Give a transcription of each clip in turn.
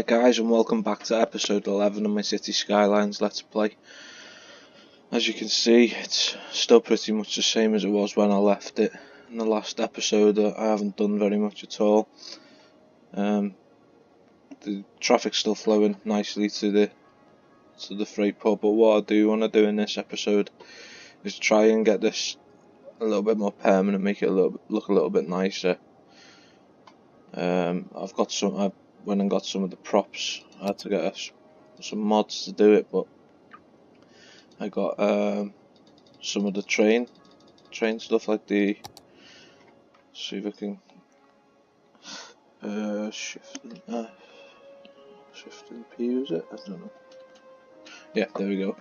Hi guys, and welcome back to episode 11 of my City Skylines Let's Play. As you can see, it's still pretty much the same as it was when I left it in the last episode. I haven't done very much at all. The traffic's still flowing nicely to the freight port, but what I do want to do in this episode is try and get this a little bit more permanent, make it look a little bit nicer. I went and got some of the props. I had to get some mods to do it, but I got some of the train stuff, like the, see if I can shift and P, use it? I don't know. Yeah, there we go.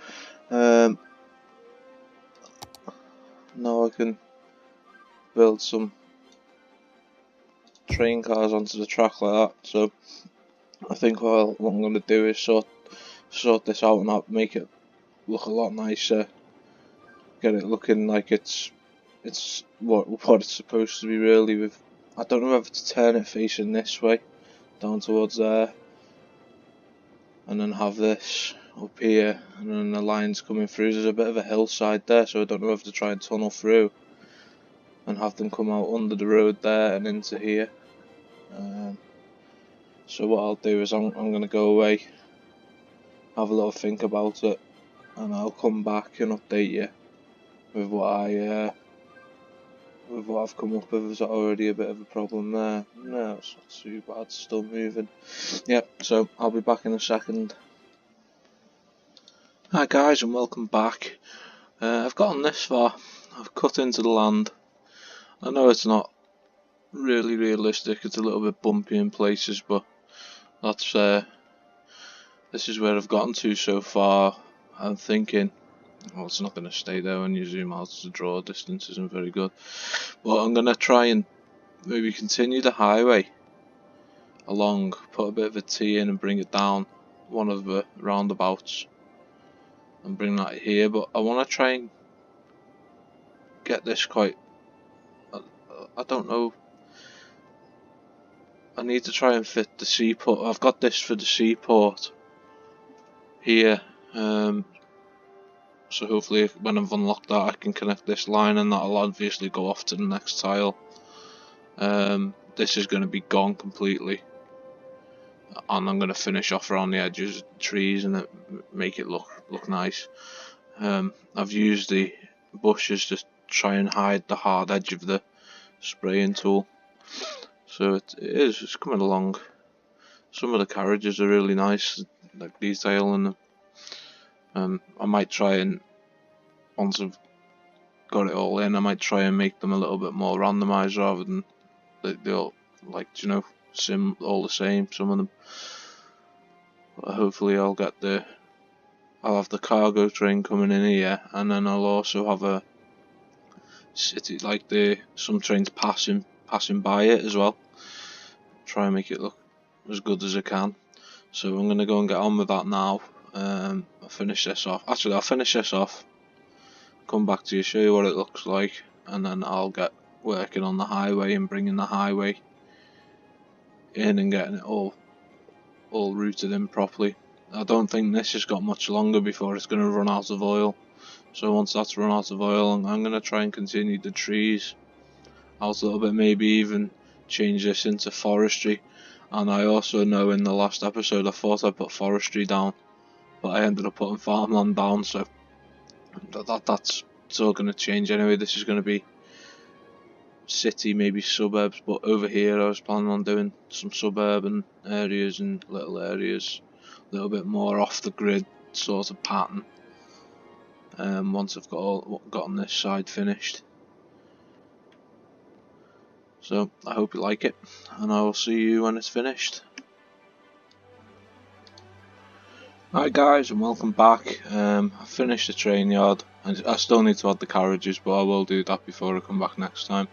Now I can build some train cars onto the track like that. So I think what I'm going to do is sort this out and make it look a lot nicer. Get it looking like it's what it's supposed to be, really. I don't know whether to turn it facing this way, down towards there, and then have this up here, and then the lines coming through. There's a bit of a hillside there, so I don't know whether to try and tunnel through and have them come out under the road there and into here. So what I'll do is I'm going to go away, have a little think about it, and I'll come back and update you with what I've come up with. Is that already a bit of a problem there? No, it's not too bad, still moving. Yep, so I'll be back in a second. Hi guys, and welcome back. I've gotten this far. I've cut into the land. I know it's not really realistic, it's a little bit bumpy in places, but that's this is where I've gotten to so far. I'm thinking, well, it's not going to stay there when you zoom out. The draw distance isn't very good, but I'm going to try and maybe continue the highway along, put a bit of a T in and bring it down one of the roundabouts and bring that here. But I want to try and get this quite, I don't know, I need to try and fit the seaport. I've got this for the seaport here, so hopefully when I've unlocked that I can connect this line, and that'll obviously go off to the next tile. This is going to be gone completely, and I'm going to finish off around the edges of the trees and make it look nice. I've used the bushes to try and hide the hard edge of the spraying tool, so it's coming along. Some of the carriages are really nice, like detail in them. I might try and, once I've got it all in, I might try and make them a little bit more randomised rather than they all, like, you know, all the same, some of them. But hopefully I'll have the cargo train coming in here, and then I'll also have a city, like some trains passing by it as well. Try and make it look as good as I can. So I'm going to go and get on with that now. I'll finish this off. Actually, I'll finish this off, come back to you, show you what it looks like, and then I'll get working on the highway and bringing the highway in and getting it all routed in properly. I don't think this has got much longer before it's going to run out of oil. So once that's run out of oil, I'm going to try and continue the trees out a little bit, maybe even change this into forestry. And I also know in the last episode I thought I put forestry down, but I ended up putting farmland down, so that's all going to change anyway. This is going to be city, maybe suburbs, but over here I was planning on doing some suburban areas and little areas, a little bit more off the grid sort of pattern. Once I've gotten this side finished. So I hope you like it, and I will see you when it's finished. Hi guys, and welcome back. I finished the train yard, and I still need to add the carriages, but I will do that before I come back next time.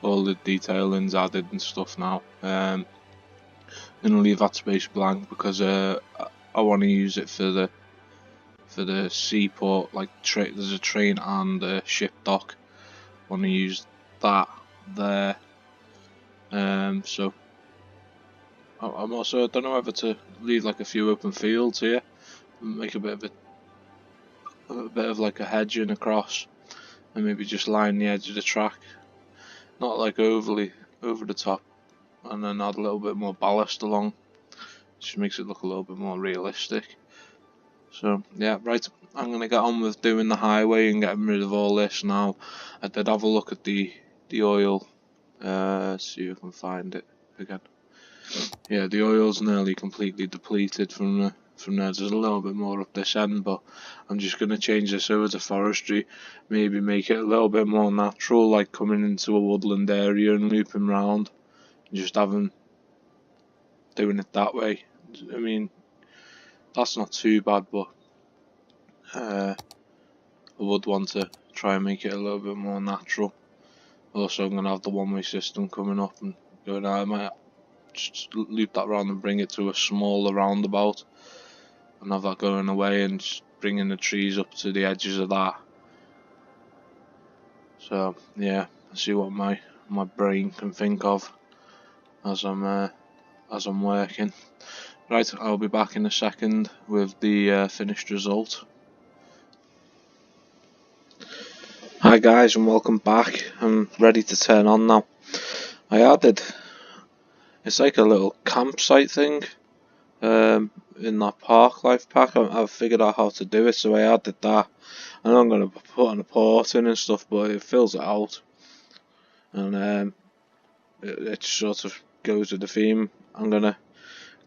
All the detailing's added and stuff now. I'm gonna leave that space blank because I want to use it for the seaport. Like there's a train and a ship dock. I want to use that there. So I'm also, I don't know whether to leave like a few open fields here and make a bit of like a hedging across, and maybe just line the edge of the track, not like overly over the top, and then add a little bit more ballast along. Just makes it look a little bit more realistic. So yeah, right, I'm gonna get on with doing the highway and getting rid of all this now. I did have a look at the oil, see if I can find it again. Yeah, the oil's nearly completely depleted from there. There's a little bit more up this end, but I'm just gonna change this over to forestry, maybe make it a little bit more natural, like coming into a woodland area and looping round, and just doing it that way. I mean, that's not too bad, but I would want to try and make it a little bit more natural. Also, I'm going to have the one-way system coming up and going out. I might just loop that round and bring it to a smaller roundabout and have that going away and just bringing the trees up to the edges of that. So yeah, I'll see what my brain can think of as I'm working. Right, I'll be back in a second with the finished result. Hi guys, and welcome back. I'm ready to turn on now. I added, it's like a little campsite thing in that park life pack. I've figured out how to do it, so I added that. And I'm going to put on a port in and stuff, but it fills it out. And it sort of goes with the theme. I'm going to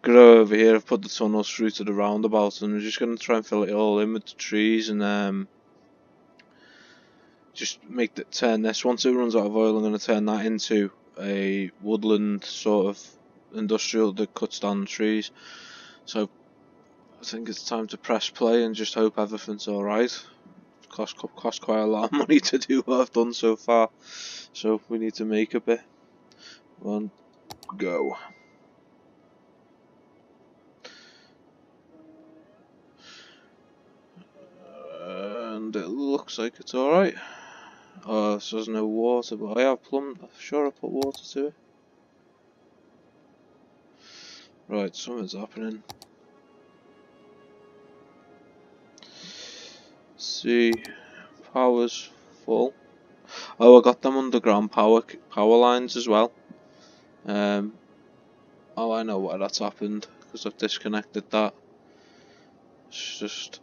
go over here. I've put the tunnels through to the roundabout, and I'm just going to try and fill it all in with the trees and just turn this. Once it runs out of oil, I'm going to turn that into a woodland sort of industrial that cuts down the trees. So I think it's time to press play and just hope everything's alright. Cost quite a lot of money to do what I've done so far, so we need to make a bit. One, go. And it looks like it's alright. Oh, this has no water, but I have plumbed. I'm sure I put water to it. Right, something's happening. See, power's full. Oh, I got them underground power lines as well. Oh, I know why that's happened, because I've disconnected that. It's just...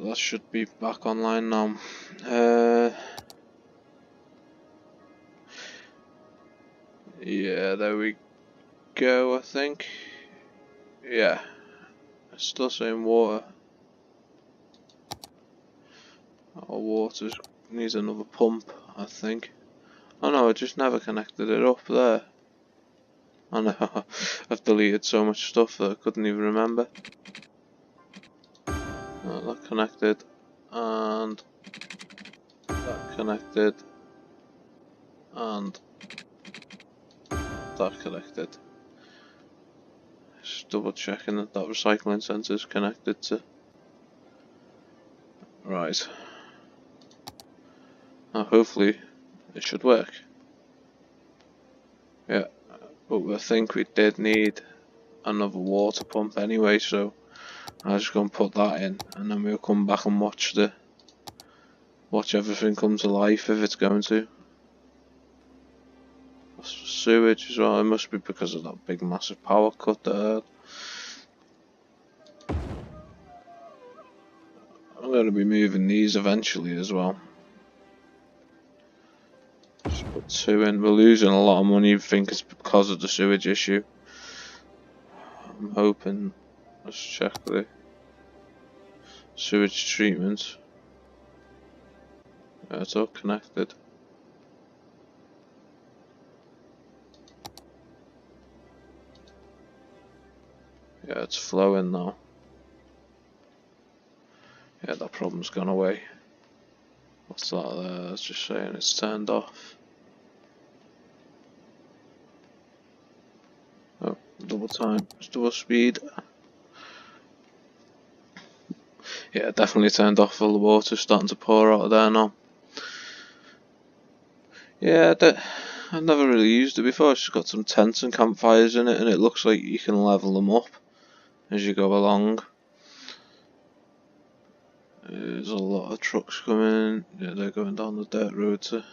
that should be back online now. Yeah, there we go, I think. Yeah, it's still saying water. Oh, water needs another pump, I think. Oh no, I just never connected it up there. I know, I've deleted so much stuff that I couldn't even remember. That connected, and that connected, and that connected. Just double checking that recycling centre is connected to. Right. Now hopefully it should work. Yeah, but I think we did need another water pump anyway, so I'm just gonna put that in, and then we'll come back and watch everything come to life if it's going to. Sewage as well. It must be because of that big massive power cut there. I'm going to be moving these eventually as well. Just put 2 in. We're losing a lot of money. I think it's because of the sewage issue. I'm hoping. Let's check the sewage treatment. Yeah, it's all connected. Yeah, it's flowing now. Yeah, that problem's gone away. What's that there? It's just saying it's turned off. Oh, double time. It's double speed. Yeah, definitely turned off all the water, starting to pour out of there now. Yeah, I've never really used it before. It's just got some tents and campfires in it, and it looks like you can level them up as you go along. There's a lot of trucks coming. Yeah, they're going down the dirt road to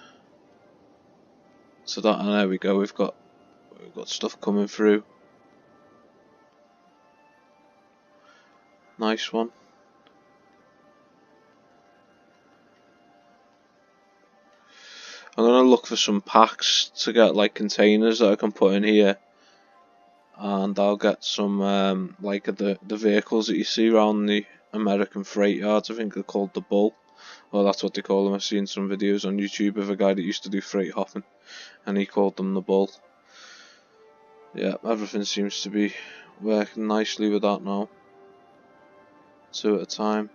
that, and there we go. We've got stuff coming through. Nice one. I'm gonna look for some packs to get like containers that I can put in here, and I'll get some like the vehicles that you see around the American freight yards. I think they're called the Bull, or that's what they call them. I've seen some videos on YouTube of a guy that used to do freight hopping, and he called them the Bull. Yeah, everything seems to be working nicely with that now. 2 at a time.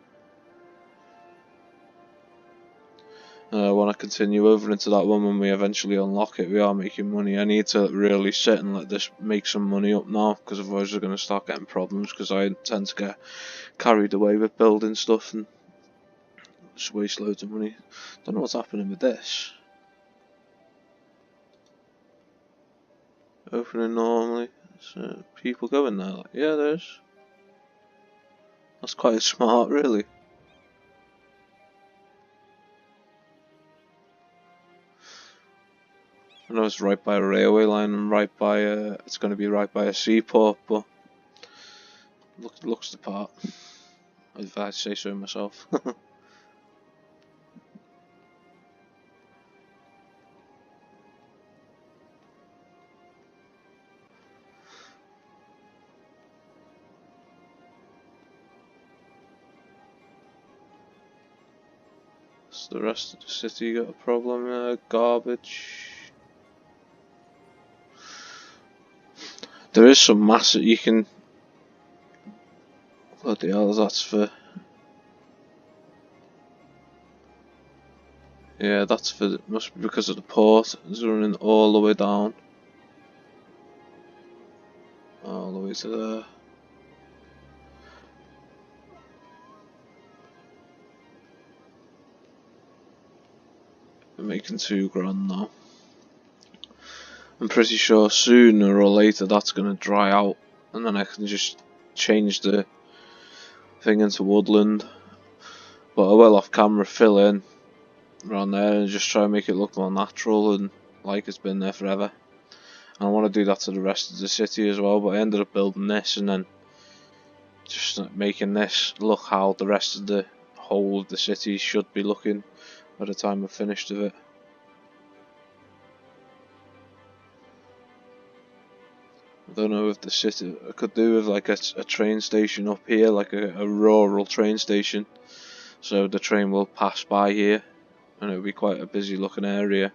I want to continue over into that one when we eventually unlock it. We are making money. I need to really sit and let this make some money up now, because otherwise we're going to start getting problems, because I tend to get carried away with building stuff and just waste loads of money. Don't know what's happening with this. Opening normally. So people going there? Like, yeah, there's. That's quite smart, really. I know it's right by a railway line and right by it's going to be right by a seaport, but looks the part, if I say so myself. So the rest of the city got a problem. Garbage. There is some massive. You can. Bloody hell, that's for. Yeah, that's for. Must be because of the port. It's running all the way down. All the way to there. We're making £2 now. I'm pretty sure sooner or later that's going to dry out, and then I can just change the thing into woodland. But I will off camera fill in around there and just try and make it look more natural and like it's been there forever. And I want to do that to the rest of the city as well, but I ended up building this and then just making this look how the rest of the whole of the city should be looking by the time I've finished with it. I don't know if the city, I could do with like a train station up here, like a rural train station, so the train will pass by here and it'll be quite a busy looking area,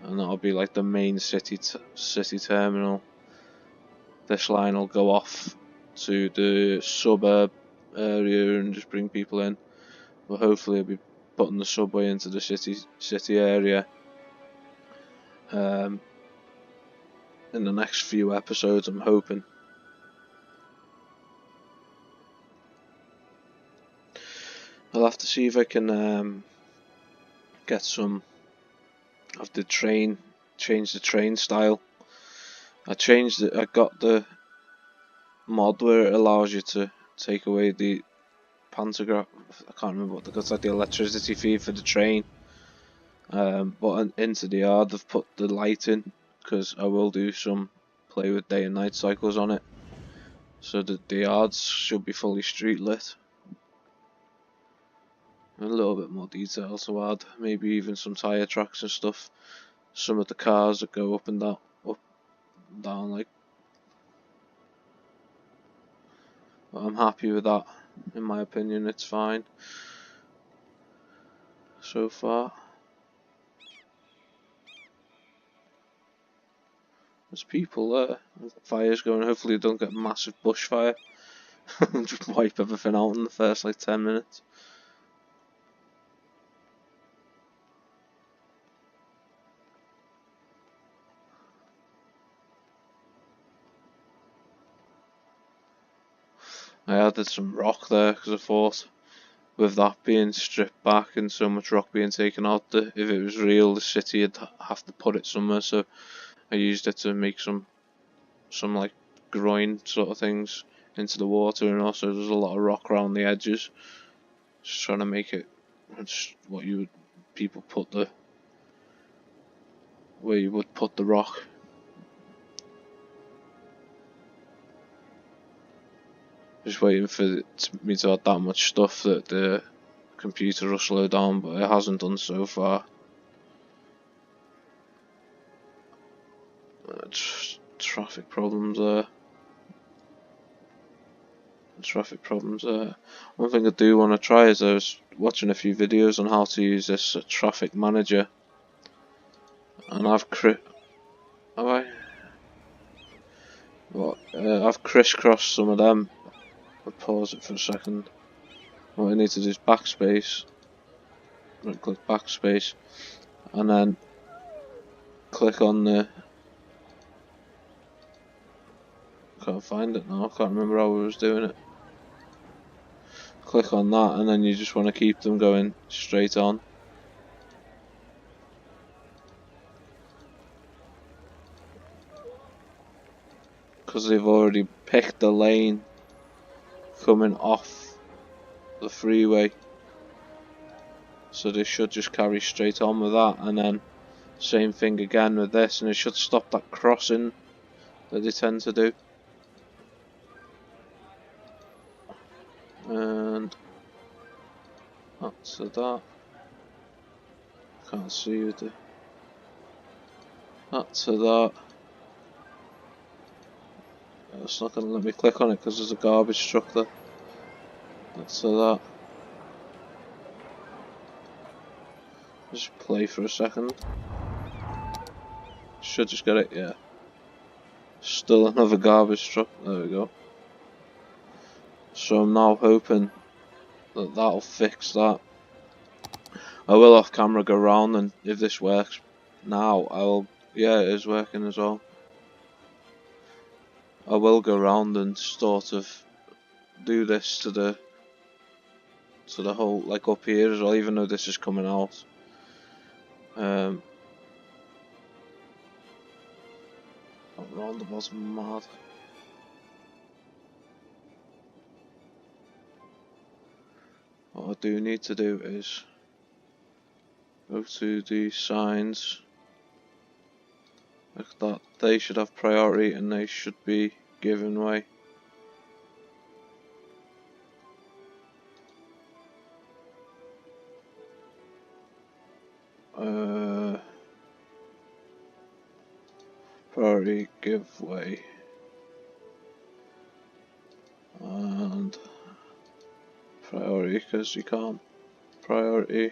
and that'll be like the main city terminal. This line will go off to the suburb area and just bring people in, but hopefully I'll be putting the subway into the city area in the next few episodes, I'm hoping. I'll have to see if I can get some of the train, change the train style. I got the mod where it allows you to take away the pantograph. I can't remember what it's like, the electricity feed for the train. But into the yard I've put the light in, because I will do some play with day and night cycles on it, so that the yards should be fully street lit. A little bit more detail to add, maybe even some tyre tracks and stuff. Some of the cars that go up and down like. But I'm happy with that. In my opinion, it's fine so far. There's people there. The fire's going. Hopefully, you don't get massive bushfire. Just wipe everything out in the first like 10 minutes. I added some rock there because I thought with that being stripped back and so much rock being taken out, if it was real, the city would have to put it somewhere. So I used it to make some like groin sort of things into the water, and also there's a lot of rock around the edges. Just trying to make it what you would where you would put the rock. Just waiting for me to add that much stuff that the computer will slow down, but it hasn't done so far. Traffic problems there. One thing I do want to try is I was watching a few videos on how to use this traffic manager, and I've crisscrossed some of them. I'll pause it for a second. What I need to do is backspace. Right click backspace, and then click on the. Can't find it now. I can't remember how I was doing it. Click on that, and then you just want to keep them going straight on. Because they've already picked the lane coming off the freeway, so they should just carry straight on with that, and then same thing again with this, and it should stop that crossing that they tend to do. And that's that. Can't see with the. That's that. It's not going to let me click on it because there's a garbage truck there. That's that. Just play for a second. Should just get it, yeah. Still another garbage truck. There we go. So I'm now hoping that that'll fix that. I will off camera go round, and if this works now, yeah, it is working as well. I will go round and sort of do this to the whole, like up here as well, even though this is coming out. That roundabout's mad. What I do need to do is go to the signs like that. They should have priority and they should be given way. Priority give way and priority, because you can't priority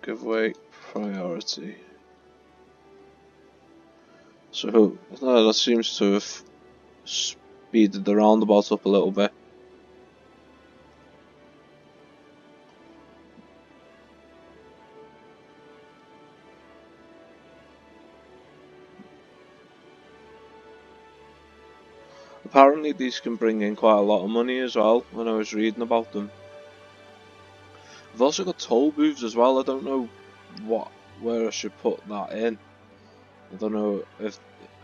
give way priority. So that seems to have speeded the roundabout up a little bit. Apparently these can bring in quite a lot of money as well, when I was reading about them. I've also got toll booths as well. I don't know where I should put that in. I don't know if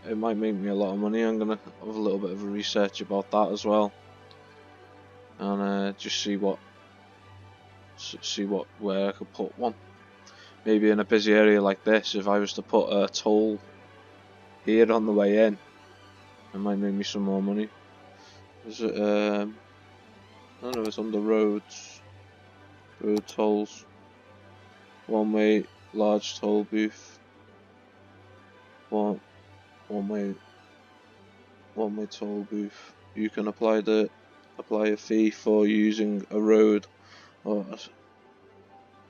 it might make me a lot of money. I'm gonna have a little bit of a research about that as well, and just see where I could put one. Maybe in a busy area like this, if I was to put a toll here on the way in, it might make me some more money. Is it, I don't know, it's on the roads. Road tolls. One way large toll booth. One way toll booth. You can apply a fee for using a road or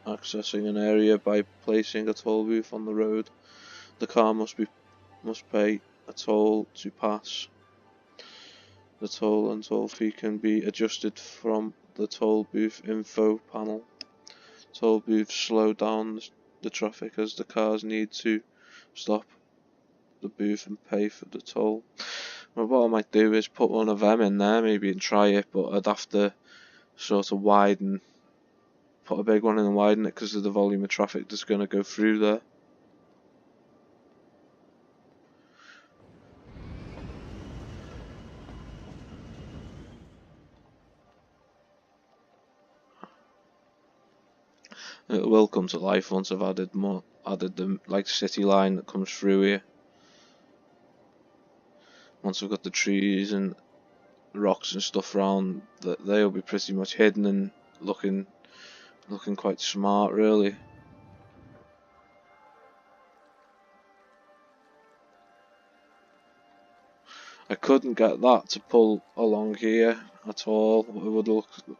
accessing an area by placing a toll booth on the road. The car must pay a toll to pass. The toll and toll fee can be adjusted from the toll booth info panel. Toll booths slow down the traffic as the cars need to stop the booth and pay for the toll. Well, what I might do is put one of them in there maybe and try it, but I'd have to sort of put a big one in and widen it because of the volume of traffic that's going to go through there. It will come to life once I've added the like city line that comes through here. Once I've got the trees and rocks and stuff around, they'll be pretty much hidden and looking quite smart, really. I couldn't get that to pull along here at all. It would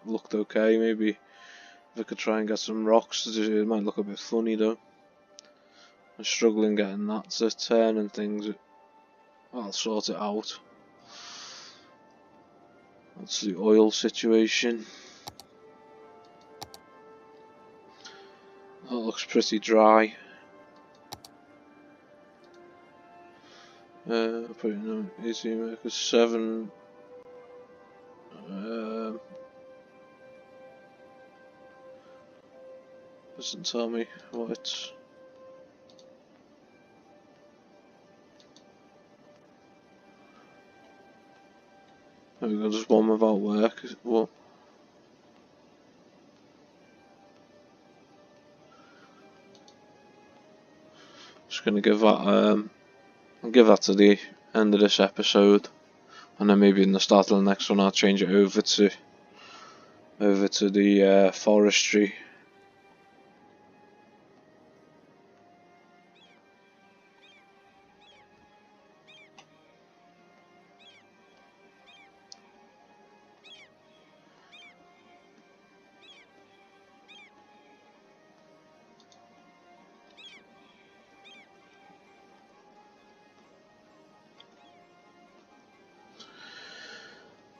looked okay. Maybe if I could try and get some rocks, it might look a bit funny though. I'm struggling getting that to turn and things. I'll sort it out. That's the oil situation. That looks pretty dry. Put it in easy marker 7. Doesn't tell me what it's. There we go, there's one without work. What? Just gonna give that I'll give that to the end of this episode, and then maybe in the start of the next one I'll change it over to the forestry.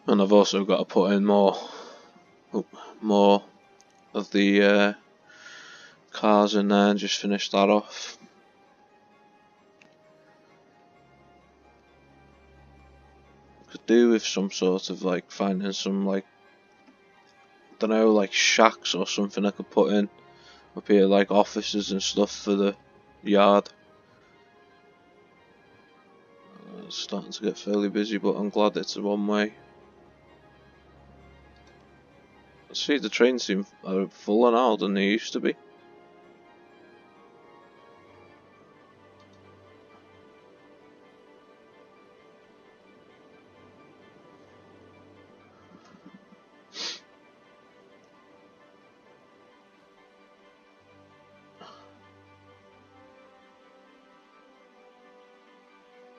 And I've also got to put in more of the cars in there and just finish that off. Could do with some sort of like finding some like, I don't know, like shacks or something I could put in up here, like offices and stuff for the yard. It's starting to get fairly busy, but I'm glad it's a one way. See, the trains seem fuller now than they used to be.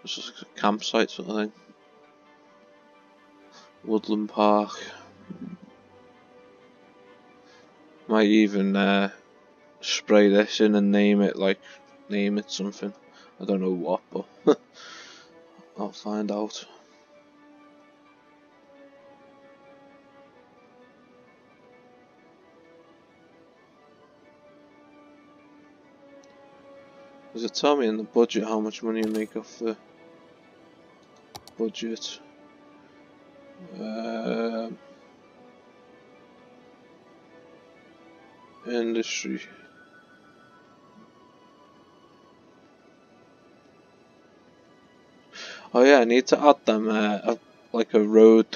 It's just like a campsite sort of thing. Woodland Park. Might even spray this in and name it something. I don't know what, but I'll find out. Does it tell me in the budget how much money you make off the budget? Industry. Oh yeah, I need to add them like a road.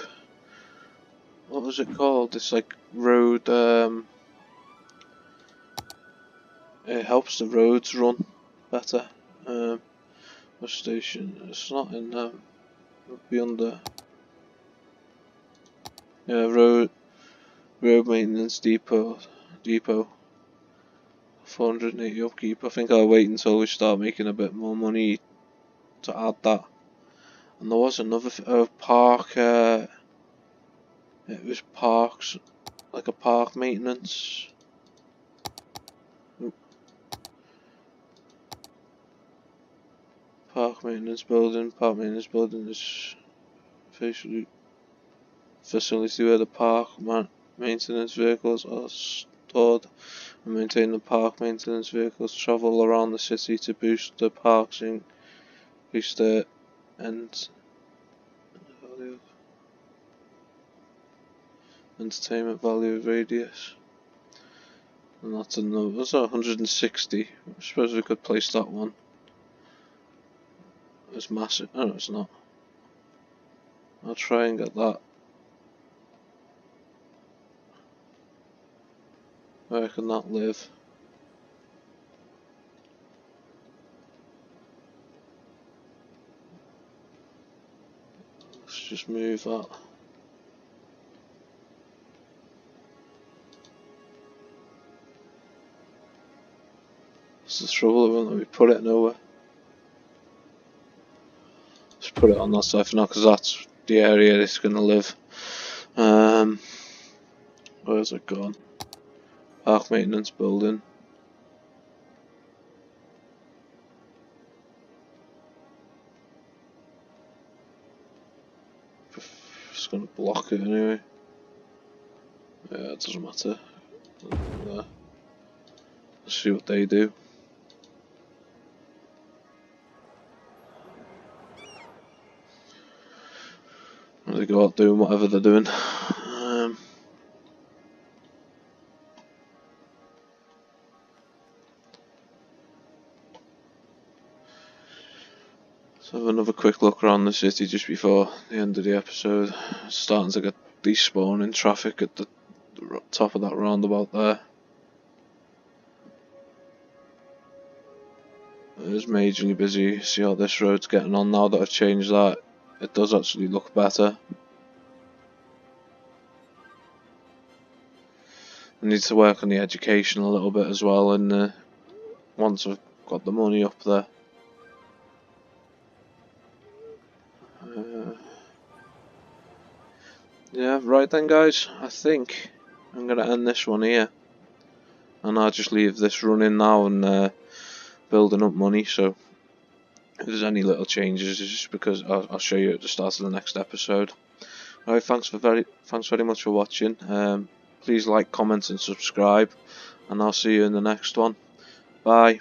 What was it called? It's like road. It helps the roads run better. What station? It's not in there. It'll be under. Yeah, road maintenance depot. 480 upkeep. I think I'll wait until we start making a bit more money to add that. And there was another park. It was parks, like a park maintenance. Park maintenance building. Park maintenance building is basically facility where the park maintenance vehicles are stored and maintain. The park maintenance vehicles travel around the city to boost the parks and increase their and value. Entertainment value radius. And that's another. That's 160. I suppose we could place that one. It's massive. Oh, no, it's not. I'll try and get that. Where can that live? Let's just move that. That's the trouble, it won't let me put it nowhere. Let's put it on that side for now, because that's the area it's going to live. Where's it gone? Park maintenance building. Just going to block it anyway. Yeah, it doesn't matter. Let's see what they do. They go out doing whatever they're doing. Let's have another quick look around the city just before the end of the episode. It's starting to get despawning traffic at the top of that roundabout there. It is majorly busy. See how this road's getting on now that I've changed that. It does actually look better. I need to work on the education a little bit as well, and once I've got the money up there. Yeah, right then guys, I think I'm going to end this one here. And I'll just leave this running now and building up money, so if there's any little changes, it's just because I'll show you at the start of the next episode. Alright, thanks very much for watching. Please like, comment and subscribe, and I'll see you in the next one. Bye.